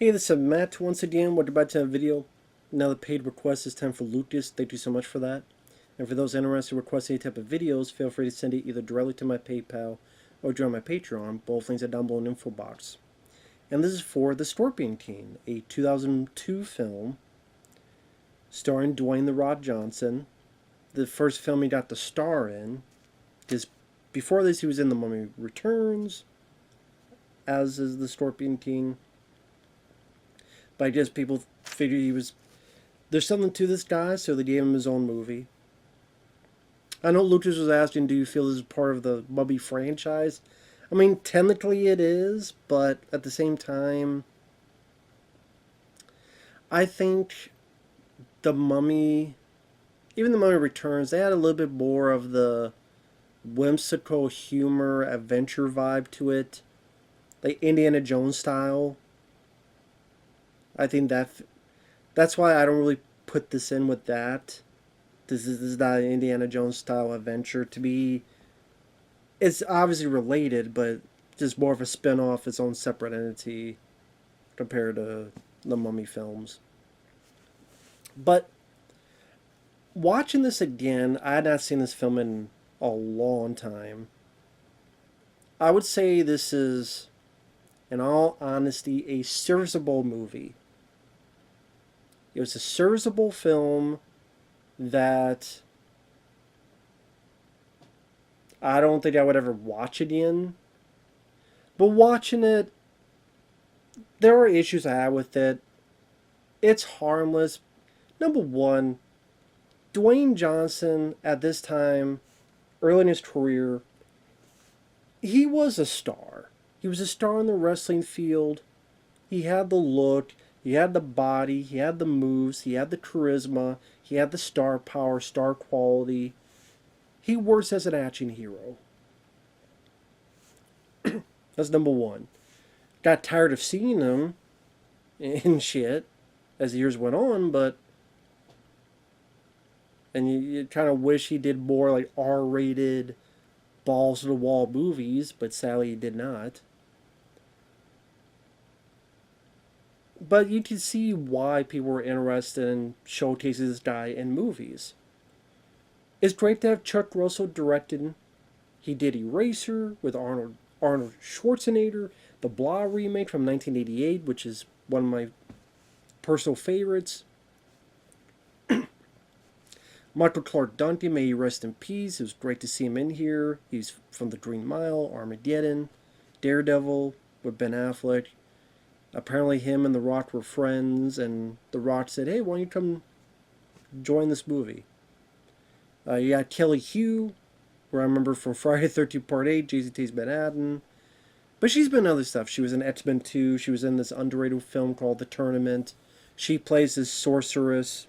Hey, this is Matt once again. We're about to have a video. Now the paid request is time for Lucas. Thank you so much for that. And for those interested in requesting any type of videos, feel free to send it either directly to my PayPal or join my Patreon. Both links are down below in the info box. And this is for The Scorpion King, a 2002 film starring Dwayne "The Rock" Johnson. The first film he got the star in, because before this he was in The Mummy Returns, as is the Scorpion King. But I guess people figured there's something to this guy, so they gave him his own movie. I know Lucas was asking, do you feel this is part of the Mummy franchise? I mean, technically it is, but at the same time, I think the Mummy, even the Mummy Returns, they had a little bit more of the whimsical humor, adventure vibe to it, like Indiana Jones style. I think that's why I don't really put this in with that. This is not an Indiana Jones style adventure. To be, it's obviously related, but just more of a spin-off, its own separate entity compared to the Mummy films. But watching this again, I had not seen this film in a long time. I would say this is, in all honesty, a serviceable movie. It was a serviceable film that I don't think I would ever watch again. But watching it, there are issues I have with it. It's harmless. Number one, Dwayne Johnson at this time, early in his career, he was a star. He was a star in the wrestling field. He had the look, he had the body, he had the moves, he had the charisma, he had the star power, star quality. He works as an action hero. That's number one. Got tired of seeing him and shit as the years went on, but and you kind of wish he did more like R-rated, balls to the wall movies, but sadly he did not. But you can see why people were interested in showcasing this guy in movies. It's great to have Chuck Russell directing. He did Eraser with Arnold Schwarzenegger, the Blah remake from 1988, which is one of my personal favorites. Michael Clarke Duncan, may he rest in peace. It was great to see him in here. He's from The Green Mile, Armageddon, Daredevil with Ben Affleck. Apparently him and The Rock were friends, and The Rock said, hey, why don't you come join this movie? You got Kelly Hugh, who I remember from Friday the 13th Part 8, Jason Takes Manhattan. But she's been in other stuff. She was in X-Men 2. She was in this underrated film called The Tournament. She plays this sorceress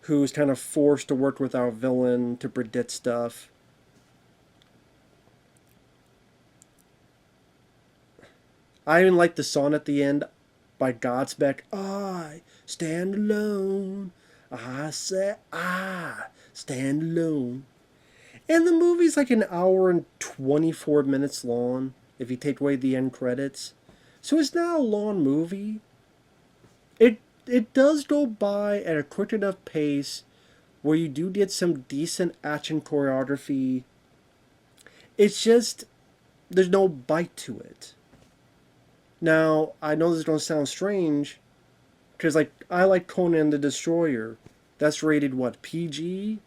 who is kind of forced to work with our villain to predict stuff. I even like the song at the end by Godspeck. I stand alone. I say I stand alone. And the movie's like an hour and 24 minutes long if you take away the end credits. So it's not a long movie. It does go by at a quick enough pace where you do get some decent action choreography. It's just there's no bite to it. Now, I know this is going to sound strange, because like I like Conan the Destroyer. That's rated what, PG?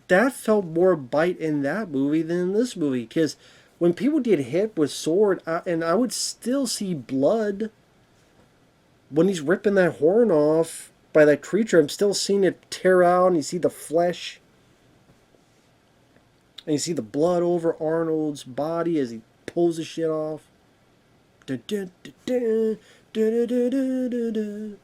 That felt more bite in that movie than in this movie, because when people get hit with sword, and I would still see blood when he's ripping that horn off by that creature. I'm still seeing it tear out, and you see the flesh, and you see the blood over Arnold's body as he pulls the shit off. Dun, dun, dun, dun, dun, dun, dun, dun, dun.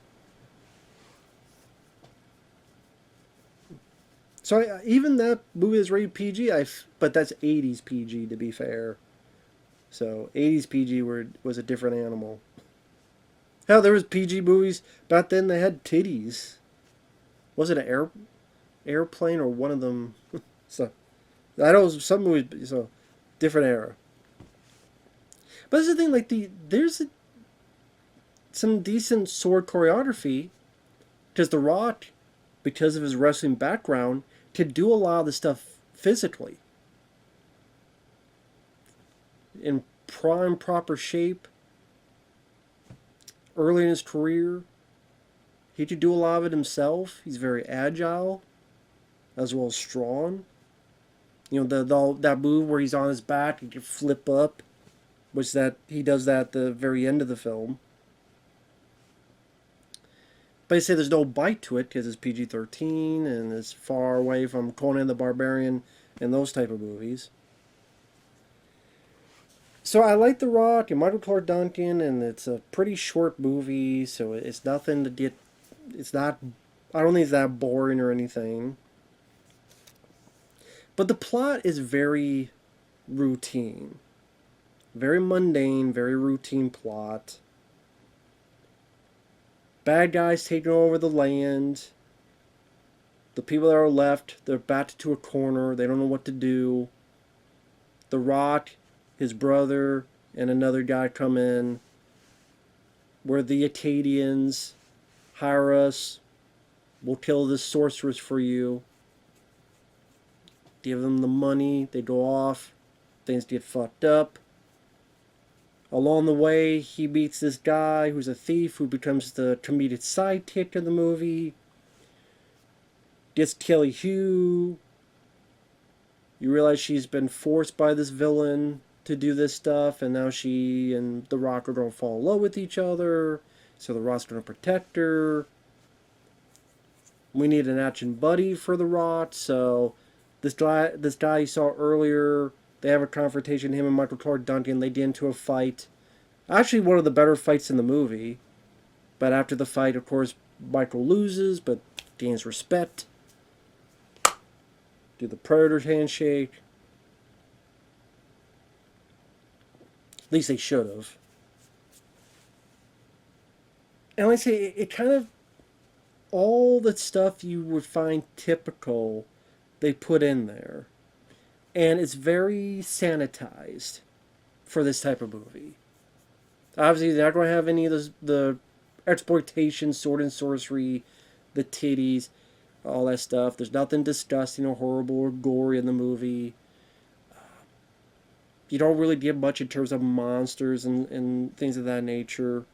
So even that movie is rated PG, but that's 80s PG to be fair. So 80s PG was a different animal. Hell, there was PG movies back then that had titties. Was it an airplane or one of them? So I know some movies. So different era. But that's the thing. Like there's some decent sword choreography, because The Rock, because of his wrestling background, could do a lot of the stuff physically. In prime proper shape, early in his career, he could do a lot of it himself. He's very agile, as well as strong. You know, that move where he's on his back and can flip up, which that he does that at the very end of the film. But I say there's no bite to it because it's PG-13 and it's far away from Conan the Barbarian and those type of movies. So I like The Rock and Michael Clarke Duncan, and it's a pretty short movie, so it's nothing to get. It's not. I don't think it's that boring or anything. But the plot is very routine, very mundane, very routine plot. Bad guys taking over the land. The people that are left, they're backed to a corner. They don't know what to do. The Rock, his brother, and another guy come in. We're the Acadians. Hire us. We'll kill this sorceress for you. Give them the money. They go off. Things get fucked up. Along the way, he meets this guy who's a thief who becomes the comedic sidekick of the movie. Gets Kelly Hu. You realize she's been forced by this villain to do this stuff, and now she and The Rock are going to fall in love with each other. So The Rock's going to protect her. We need an action buddy for The Rock, so this guy you saw earlier, they have a confrontation, him and Michael Clarke Duncan. They get into a fight. Actually, one of the better fights in the movie. But after the fight, of course, Michael loses, but gains respect. Do the Predator handshake. At least they should have. And like I say, it kind of, all the stuff you would find typical, they put in there. And it's very sanitized for this type of movie. Obviously, they're not going to have any of the exploitation, sword and sorcery, the titties, all that stuff. There's nothing disgusting or horrible or gory in the movie. You don't really get much in terms of monsters and things of that nature.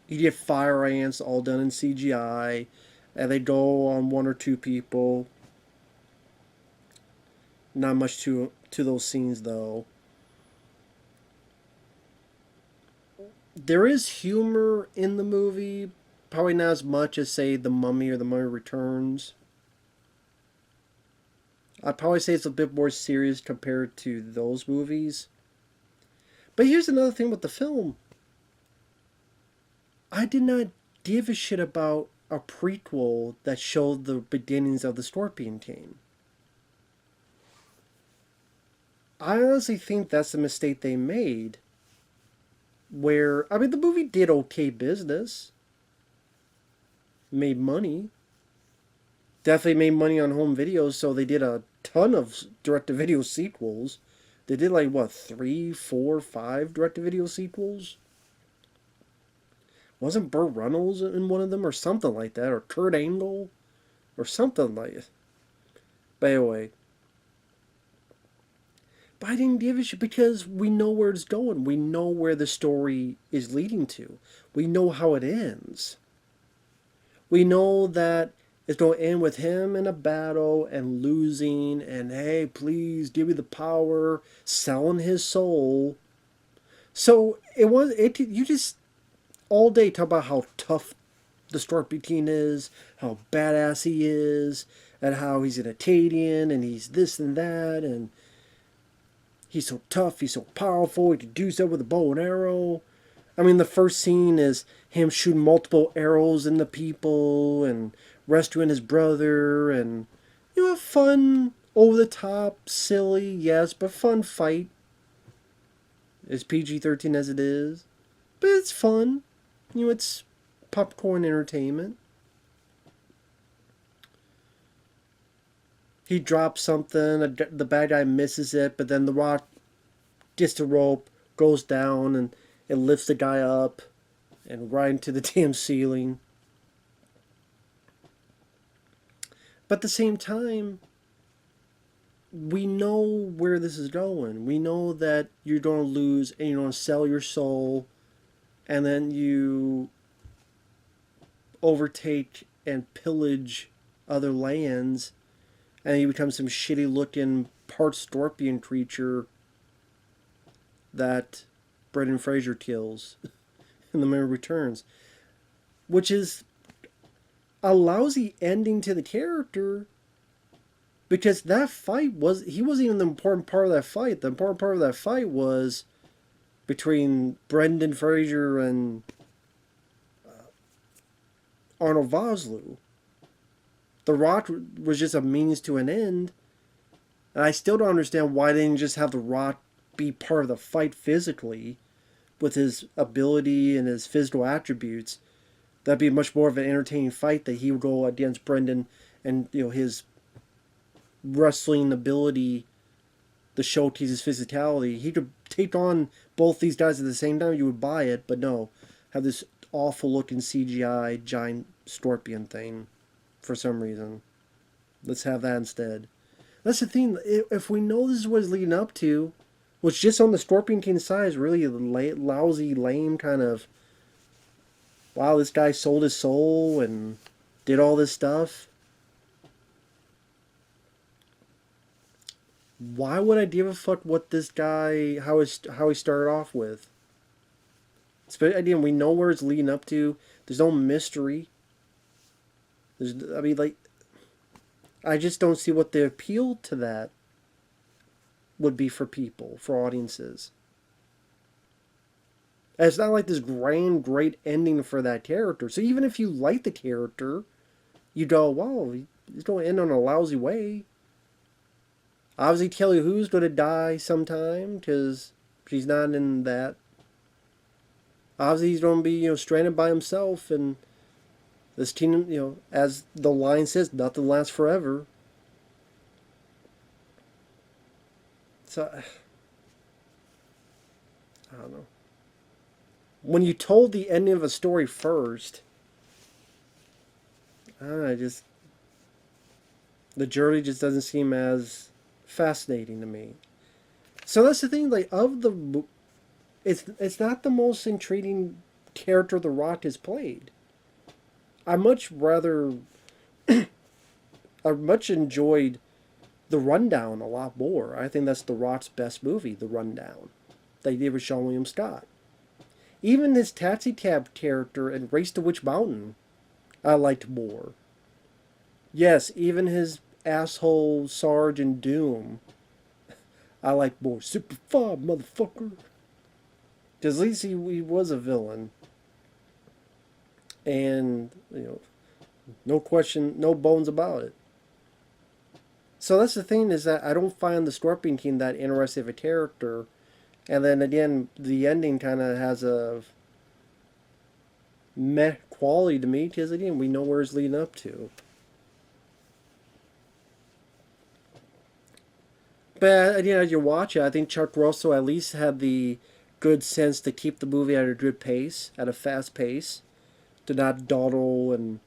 You get fire ants all done in CGI, and they go on one or two people. Not much to those scenes, though. There is humor in the movie, probably not as much as, say, The Mummy or The Mummy Returns. I'd probably say it's a bit more serious compared to those movies. But here's another thing with the film. I did not give a shit about a prequel that showed the beginnings of the Scorpion King. I honestly think that's the mistake they made. Where, I mean, the movie did okay business. Made money. Definitely made money on home videos, so they did a ton of direct-to-video sequels. They did like, what, 3, 4, 5 direct-to-video sequels? Wasn't Burt Reynolds in one of them or something like that? Or Kurt Angle? Or something like it. But anyway. But I didn't give a shit because we know where it's going. We know where the story is leading to. We know how it ends. We know that it's going to end with him in a battle and losing and, hey, please give me the power, selling his soul. So you just all day talk about how tough the Scorpion King is, how badass he is, and how he's an Acadian and he's this and that, and he's so tough, he's so powerful, he can do stuff with a bow and arrow. I mean, the first scene is him shooting multiple arrows into people and rescuing his brother, and, you know, a fun, over-the-top, silly, yes, but fun fight. As PG-13 as it is. But it's fun. You know, it's popcorn entertainment. He drops something, the bad guy misses it, but then The Rock gets the rope, goes down, and it lifts the guy up. and right into the damn ceiling. But at the same time, we know where this is going. We know that you're going to lose and you're going to sell your soul, and then you overtake and pillage other lands, and you become some shitty looking part scorpion creature that Brendan Fraser kills in The Memory Returns, which is a lousy ending to the character, because that fight he wasn't even the important part of that fight. The important part of that fight was between Brendan Fraser and Arnold Vosloo. The Rock was just a means to an end, and I still don't understand why they didn't just have The Rock be part of the fight physically, with his ability and his physical attributes. That'd be much more of an entertaining fight that he would go against Brendan, and his wrestling ability to showcase his physicality. He could take on both these guys at the same time. You would buy it, but no, have this awful looking CGI giant scorpion thing for some reason. Let's have that instead. That's the thing. If we know this is what it's leading up to, which just on the Scorpion King side is really a lousy, lame kind of, wow, this guy sold his soul and did all this stuff. Why would I give a fuck what this guy, how he started off with? Again, we know where it's leading up to. There's no mystery. I just don't see what the appeal to that would be for people, for audiences. And it's not like this grand, great ending for that character. So even if you like the character, you go, wow, he's going to end on a lousy way. Obviously, Kelly Hu's going to die sometime because she's not in that. Obviously, he's going to be, stranded by himself, and this team, as the line says, nothing lasts forever. So, I don't know. When you told the ending of a story first, I don't know, the journey just doesn't seem as fascinating to me. So that's the thing, it's not the most intriguing character The Rock has played. I much enjoyed The Rundown a lot more. I think that's The Rock's best movie, The Rundown, that he did with Sean William Scott. Even his taxi cab character in Race to Witch Mountain, I liked more. Yes, even his asshole Sarge in Doom, I liked more. Super fun, motherfucker. Because at least he was a villain. And, no question, no bones about it. So that's the thing, is that I don't find the Scorpion King that interesting of a character. And then again, the ending kind of has a meh quality to me, because again, we know where it's leading up to. But again, as you watch it, I think Chuck Russell at least had the good sense to keep the movie at a good pace, at a fast pace, to not dawdle and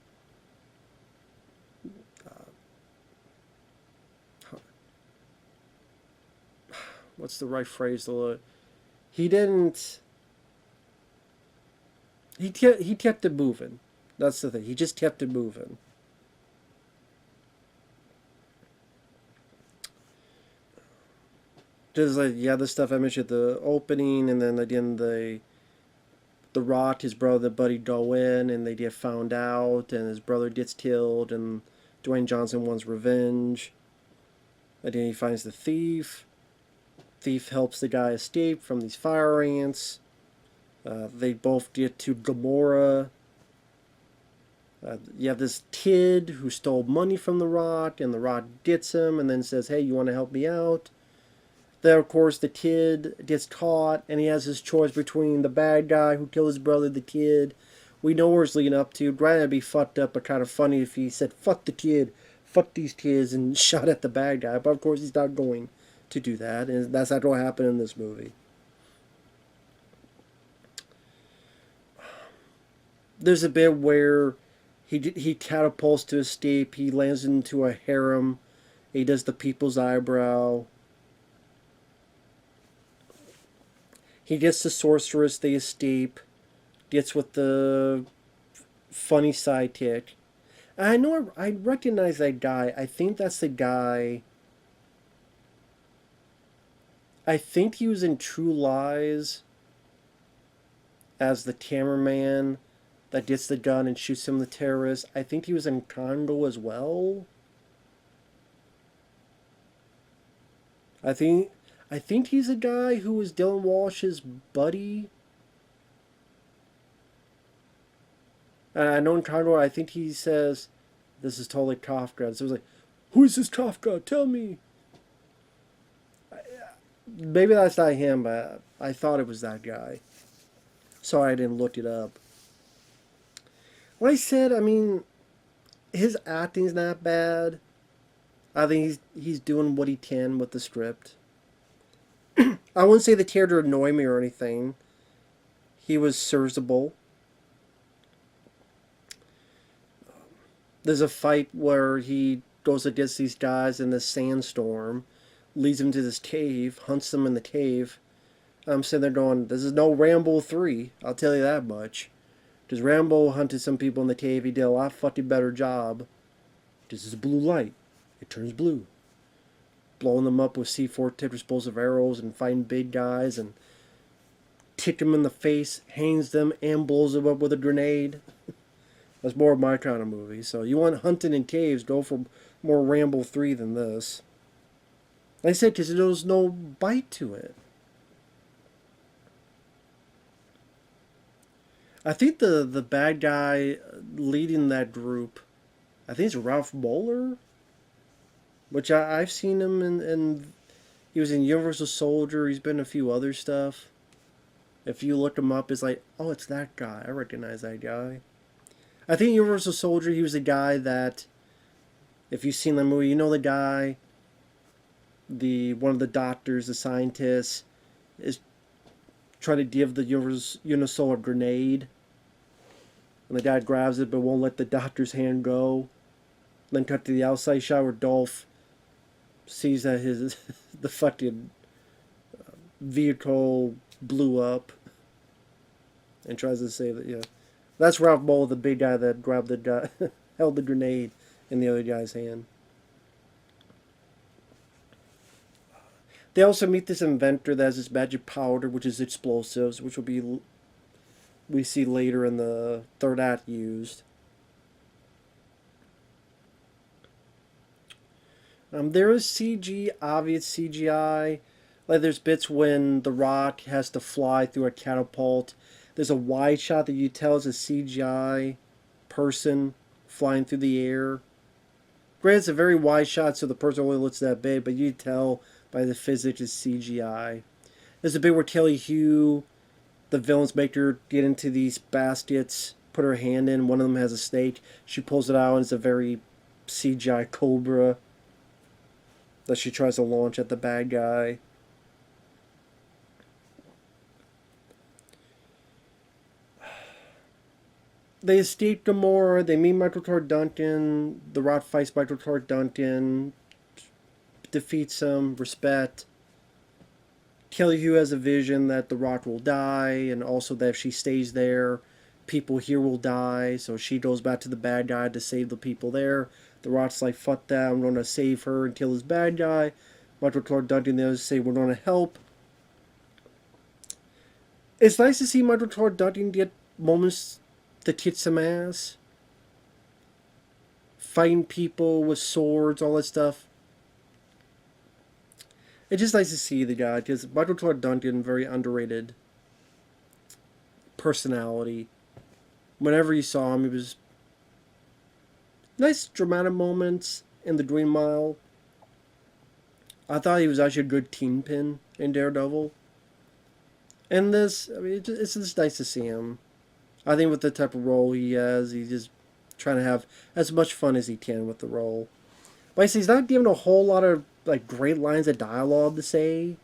what's the right phrase to look? He didn't. He kept it moving. That's the thing. He just kept it moving. Just like the stuff I mentioned at the opening, and then again the Rock, his brother, Buddy, go in, and they get found out, and his brother gets killed, and Dwayne Johnson wants revenge. And then he finds the thief. Thief helps the guy escape from these fire ants. They both get to Gomorrah. You have this kid who stole money from The Rock, and The Rock gets him and then says, hey, you want to help me out? Then, of course, the kid gets caught, and he has his choice between the bad guy who killed his brother, the kid. We know where it's leading up to. Granted, it'd be fucked up, but kind of funny if he said, fuck the kid, fuck these kids, and shot at the bad guy. But, of course, he's not going to do that, and that's not going to happen in this movie. There's a bit where he catapults to escape. He lands into a harem. He does the people's eyebrow. He gets the sorceress. They escape. Gets with the funny sidekick. I know I recognize that guy. I think that's the guy. I think he was in True Lies as the cameraman that gets the gun and shoots him the terrorist. I think he was in Congo as well. I think I think he's a guy who was Dylan Walsh's buddy. And I know in Congo, I think he says, "This is totally Kafka." So it was like, "Who is this Kafka? Tell me." Maybe that's not him, but I thought it was that guy. Sorry, I didn't look it up. Like I said, I mean, his acting's not bad. I think he's doing what he can with the script. I wouldn't say the character annoyed me or anything. He was serviceable. There's a fight where he goes against these guys in this sandstorm, leads them to this cave, hunts them in the cave. I'm sitting there going, this is no Rambo 3, I'll tell you that much. Because Rambo hunted some people in the cave, he did a lot fucking better job. This is blue light. It turns blue. Blowing them up with C4 tipped explosive arrows and fighting big guys and kick them in the face, hangs them, and blows them up with a grenade. That's more of my kind of movie. So you want hunting in caves, go for more Rambo 3 than this. Like I said, because there's no bite to it. I think the bad guy leading that group, I think it's Ralph Moeller, which I've seen him in he was in Universal Soldier. He's been in a few other stuff. If you look him up, it's like, oh, it's that guy. I recognize that guy. I think Universal Soldier, he was the guy that, if you've seen the movie, you know the guy, one of the doctors, the scientists, is trying to give the Unisol a grenade. And the guy grabs it but won't let the doctor's hand go. Then cut to the outside shot where Dolph sees that the fucking vehicle blew up and tries to save it. Yeah, that's Ralph Moeller, the big guy that grabbed the guy, held the grenade in the other guy's hand. They also meet this inventor that has this magic powder, which is explosives, which will be we see later in the third act used. There is CG, obvious CGI. Like there's bits when The Rock has to fly through a catapult. There's a wide shot that you tell is a CGI person flying through the air. Granted, it's a very wide shot, so the person only looks that big, but you tell by the physics it's CGI. There's a bit where Kelly Hugh, the villains, make her get into these baskets, put her hand in. One of them has a snake. She pulls it out, and it's a very CGI cobra that she tries to launch at the bad guy. They escape Gamora. They meet Michael Clarke Duncan. The Rock fights Michael Clarke Duncan, defeats him. Respect. Kelly Hugh has a vision that The Rock will die, and also that if she stays there, people here will die. So she goes back to the bad guy to save the people there. The Rock's like, fuck that, I'm going to save her and kill this bad guy. Michael Clarke Duncan, the others say, we're going to help. It's nice to see Michael Clarke Duncan get moments to kick some ass. Fighting people with swords, all that stuff. It's just nice to see the guy, because Michael Clarke Duncan, very underrated personality. Whenever you saw him, he was nice dramatic moments in The Green Mile. I thought he was actually a good kingpin in Daredevil. And this, I mean, it's just nice to see him. I think with the type of role he has, he's just trying to have as much fun as he can with the role. But I see he's not given a whole lot of like great lines of dialogue to say.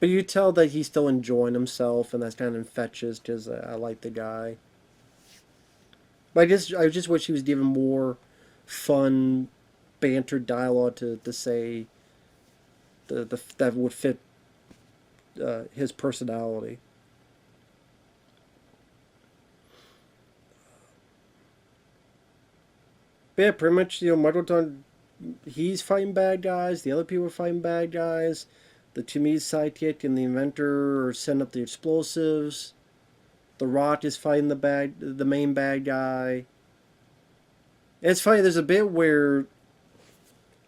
But you tell that he's still enjoying himself, and that's kind of infectious because I like the guy. But I just wish he was given more fun, banter dialogue to say that would fit his personality. But yeah, pretty much, Michael Dunn, he's fighting bad guys. The other people are fighting bad guys. The Timid's sidekick and the inventor are setting up the explosives. The Rock is fighting the main bad guy. And it's funny. There's a bit where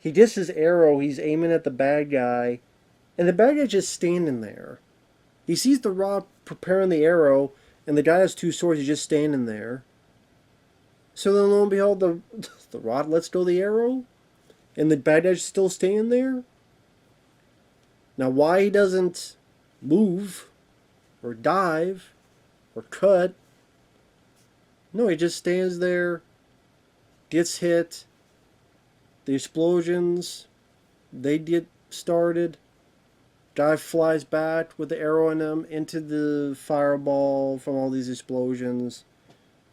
he gets his arrow. He's aiming at the bad guy, and the bad guy's just standing there. He sees the Rock preparing the arrow, and the guy has two swords. He's just standing there. So then, lo and behold, the Rock lets go the arrow, and the bad guy's still standing there. Now, why he doesn't move, or dive, or cut? No, he just stands there, gets hit. The explosions, they get started. Guy flies back with the arrow in him into the fireball from all these explosions.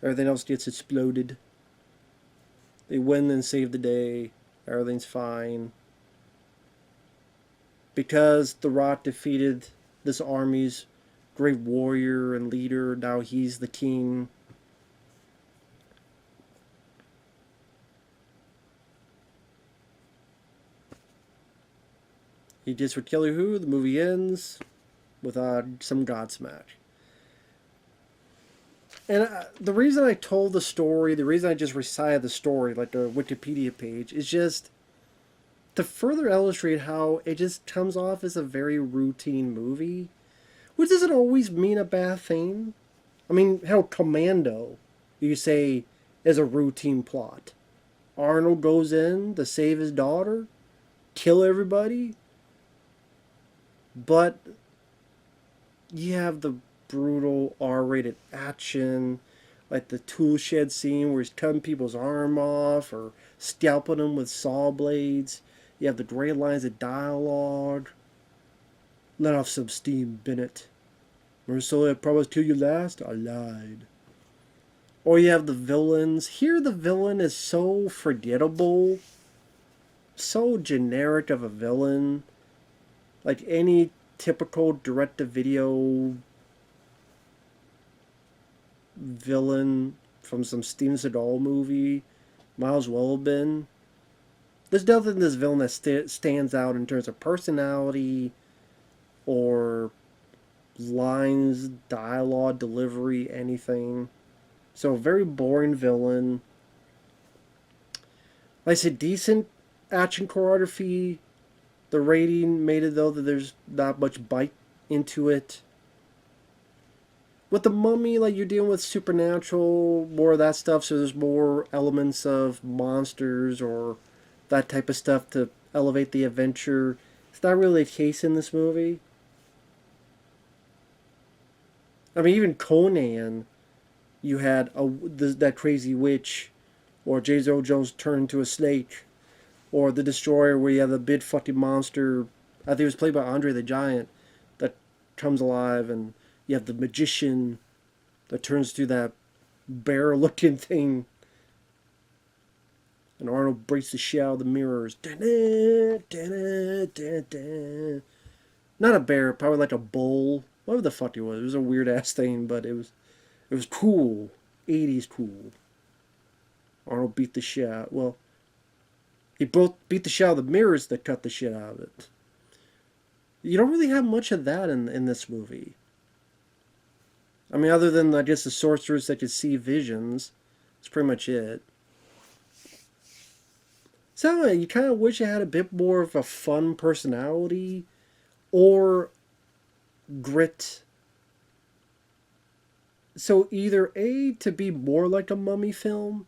Everything else gets exploded. They win and save the day. Everything's fine. Because The Rock defeated this army's great warrior and leader, now he's the king. He gets with Kelly Who. The movie ends with some Godsmack. And the reason I told the story, the reason I just recited the story like a Wikipedia page, is just to further illustrate how it just comes off as a very routine movie, which doesn't always mean a bad thing. I mean, hell, Commando, you say, is a routine plot. Arnold goes in to save his daughter, kill everybody, but you have the brutal R-rated action, like the tool shed scene where he's cutting people's arm off or scalping them with saw blades. You have the great lines of dialogue. Let off some steam, Bennett. Remember, so I promised to kill you last? I lied. Or you have the villains. Here the villain is so forgettable, so generic of a villain. Like any typical direct-to-video villain from some Steven Seagal movie might as well have been. There's nothing in this villain that stands out in terms of personality or lines, dialogue, delivery, anything. So, very boring villain. Like I said, decent action choreography. The rating made it, though, that there's not much bite into it. With the Mummy, like, you're dealing with supernatural, more of that stuff, so there's more elements of monsters or that type of stuff to elevate the adventure. It's not really the case in this movie. I mean, even Conan, you had that crazy witch, or J. Joe Jones turned into a snake, or the Destroyer, where you have the big fucking monster. I think it was played by Andre the Giant, that comes alive, and you have the magician that turns to that bear-looking thing. And Arnold breaks the shit out of the mirrors. Not a bear, probably like a bull. Whatever the fuck it was. It was a weird ass thing, but it was cool. 80s cool. Arnold beat the shit out. Well, he both beat the shit out of the mirrors that cut the shit out of it. You don't really have much of that in this movie. I mean, other than, I guess, the sorcerers that could see visions. That's pretty much it. So, you kind of wish it had a bit more of a fun personality or grit. So, either A, to be more like a Mummy film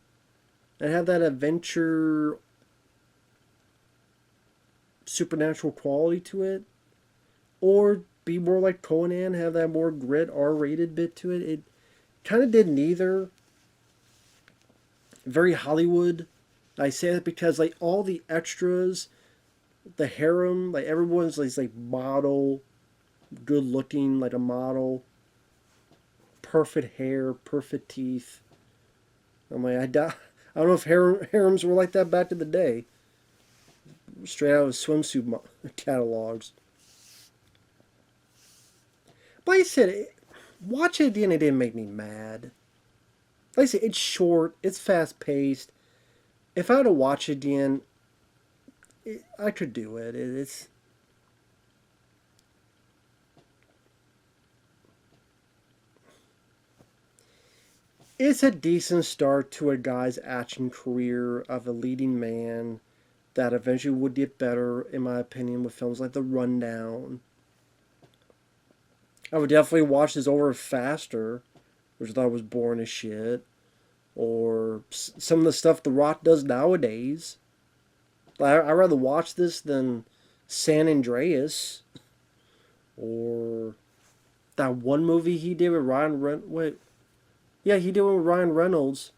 and have that adventure supernatural quality to it, or be more like Conan, have that more grit R-rated bit to it. It kind of did neither. Very Hollywood. I say that because like all the extras, the harem, like everyone's like model good looking, like a model, perfect hair, perfect teeth. I'm like, I don't know if harems were like that back in the day. Straight out of swimsuit catalogs. But like I said, watching it at the end, it didn't make me mad. Like I said, it's short, it's fast paced. If I had to watch it again, I could do it. It's a decent start to a guy's action career of a leading man that eventually would get better, in my opinion, with films like The Rundown. I would definitely watch this over faster, which I thought was boring as shit. Or some of the stuff The Rock does nowadays. I'd rather watch this than San Andreas or that one movie he did with Ryan Wait, yeah, he did one with Ryan Reynolds.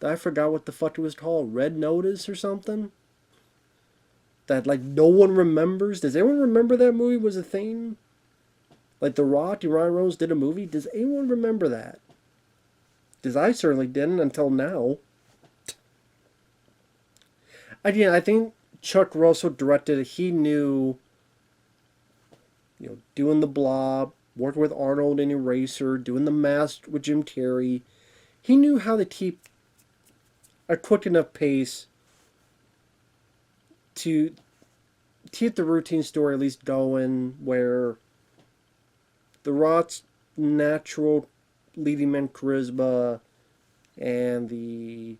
I forgot what the fuck it was called. Red Notice or something. That like no one remembers. Does anyone remember that movie was a thing? Like The Rock and Ryan Reynolds did a movie. Does anyone remember that? Because I certainly didn't until now. Again, I think Chuck Russell directed it. He knew, doing The Blob, working with Arnold in Eraser, doing The Mask with Jim Carrey. He knew how to keep a quick enough pace to keep the routine story at least going, where The Rock's natural leading man charisma and the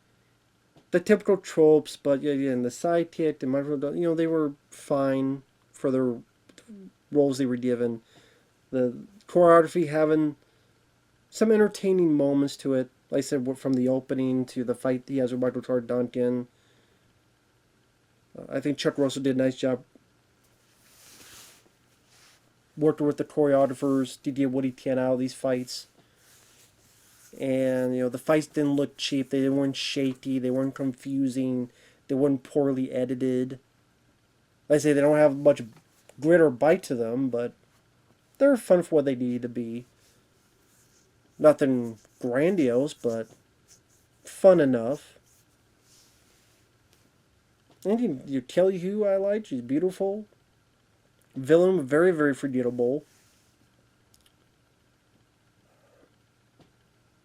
typical tropes, but yeah, and the sidekick, the Michael, they were fine for their roles they were given. The choreography having some entertaining moments to it. Like I said, from the opening to the fight he has with Michael Clarke Duncan. I think Chuck Russell did a nice job working with the choreographers to get what he can out of these fights. And the fights didn't look cheap. They weren't shaky. They weren't confusing. They weren't poorly edited. Like I say, they don't have much grit or bite to them, but they're fun for what they need to be. Nothing grandiose, but fun enough. And you Kelly who I liked. She's beautiful. Villain, very, very forgettable.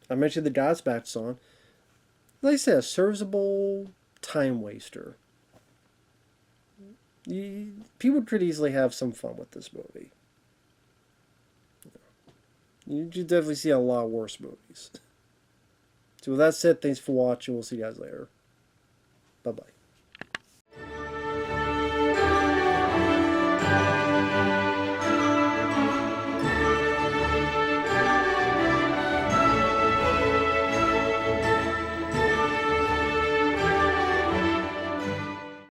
I mentioned the Godsmack song. Like I said, a serviceable time waster. People could easily have some fun with this movie. You definitely see a lot worse movies. So with that said, thanks for watching. We'll see you guys later. Bye-bye.